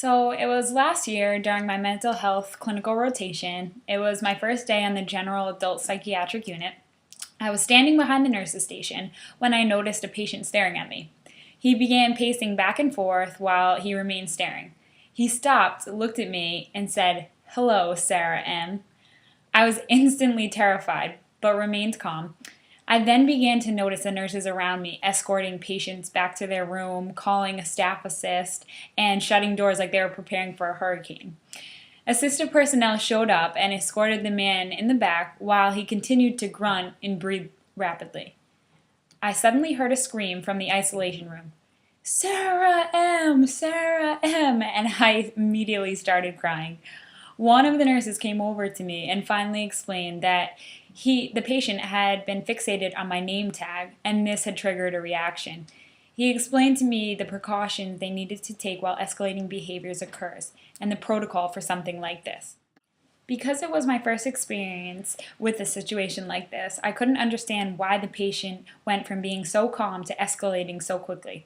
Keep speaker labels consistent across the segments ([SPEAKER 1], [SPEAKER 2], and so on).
[SPEAKER 1] So it was last year during my mental health clinical rotation. It was my first day on the general adult psychiatric unit. I was standing behind the nurse's station when I noticed a patient staring at me. He began pacing back and forth while he remained staring. He stopped, looked at me, and said, "Hello, Sarah M." I was instantly terrified, but remained calm. I then began to notice the nurses around me escorting patients back to their room, calling a staff assist, and shutting doors like they were preparing for a hurricane. Assistive personnel showed up and escorted the man in the back while he continued to grunt and breathe rapidly. I suddenly heard a scream from the isolation room. "Sarah M! Sarah M!" And I immediately started crying. One of the nurses came over to me and finally explained that the patient had been fixated on my name tag, and this had triggered a reaction. He explained to me the precautions they needed to take while escalating behaviors occurs, and the protocol for something like this. Because it was my first experience with a situation like this, I couldn't understand why the patient went from being so calm to escalating so quickly.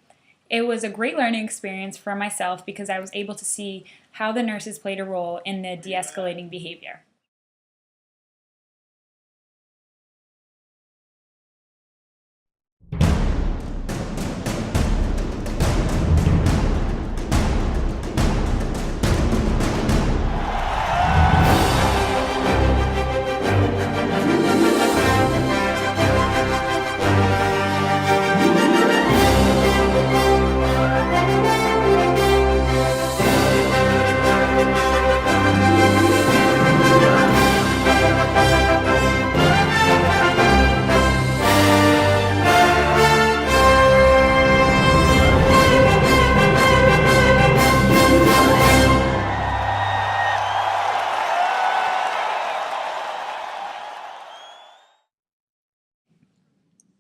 [SPEAKER 1] It was a great learning experience for myself because I was able to see how the nurses played a role in the de-escalating behavior.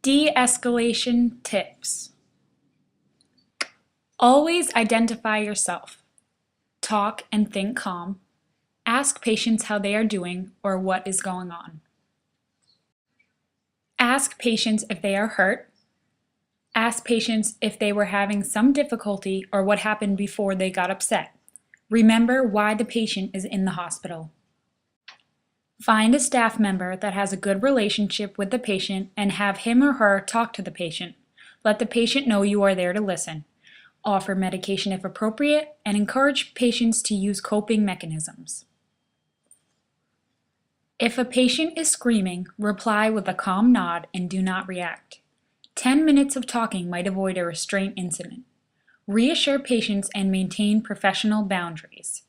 [SPEAKER 1] De-escalation tips. Always identify yourself. Talk and think calm. Ask patients how they are doing or what is going on. Ask patients if they are hurt. Ask patients if they were having some difficulty or what happened before they got upset. Remember why the patient is in the hospital. Find a staff member that has a good relationship with the patient and have him or her talk to the patient. Let the patient know you are there to listen. Offer medication if appropriate, and encourage patients to use coping mechanisms. If a patient is screaming, reply with a calm nod and do not react. 10 minutes of talking might avoid a restraint incident. Reassure patients and maintain professional boundaries.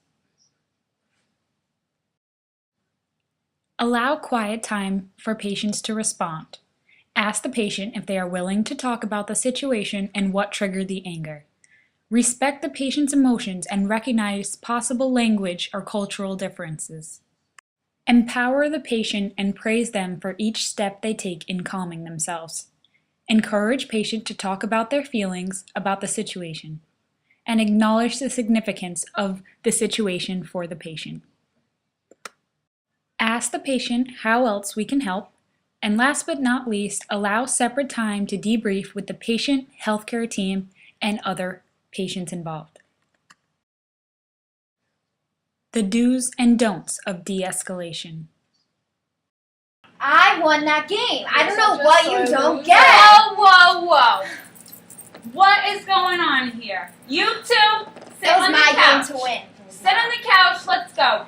[SPEAKER 1] Allow quiet time for patients to respond. Ask the patient if they are willing to talk about the situation and what triggered the anger. Respect the patient's emotions and recognize possible language or cultural differences. Empower the patient and praise them for each step they take in calming themselves. Encourage patient to talk about their feelings about the situation and acknowledge the significance of the situation for the patient. Ask the patient how else we can help, and last but not least, allow separate time to debrief with the patient, healthcare team, and other patients involved. The do's and don'ts of de-escalation.
[SPEAKER 2] I won that game. I don't know what you don't get.
[SPEAKER 1] Whoa, whoa, whoa. What is going on here? You two, sit
[SPEAKER 2] It was
[SPEAKER 1] on the
[SPEAKER 2] my
[SPEAKER 1] couch.
[SPEAKER 2] game to win.
[SPEAKER 1] Sit on the couch, let's go.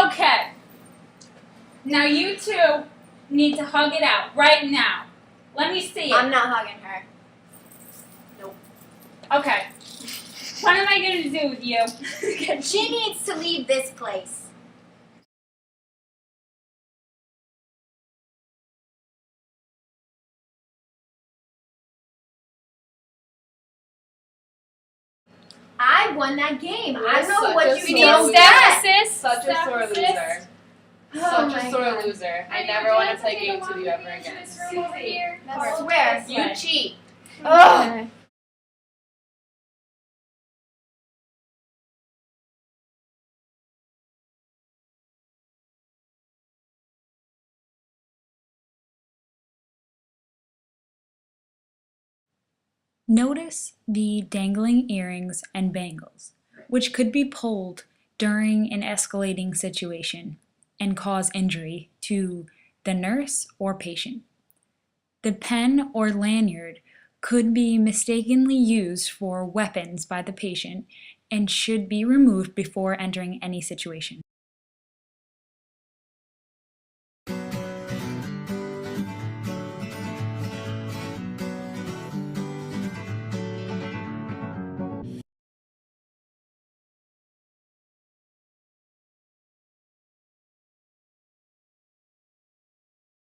[SPEAKER 1] Okay. Now you two need to hug it out right now. Let me see it.
[SPEAKER 2] I'm not hugging her.
[SPEAKER 1] Okay. What am I going to do with you?
[SPEAKER 2] She needs to leave this place. I won that game. I don't know what you don't get.
[SPEAKER 3] Such a sore loser. Such a sore loser. I never want to play games with you ever again.
[SPEAKER 2] I swear.
[SPEAKER 3] You cheat.
[SPEAKER 2] Ugh.
[SPEAKER 1] Notice the dangling earrings and bangles, which could be pulled during an escalating situation and cause injury to the nurse or patient. The pen or lanyard could be mistakenly used for weapons by the patient and should be removed before entering any situation.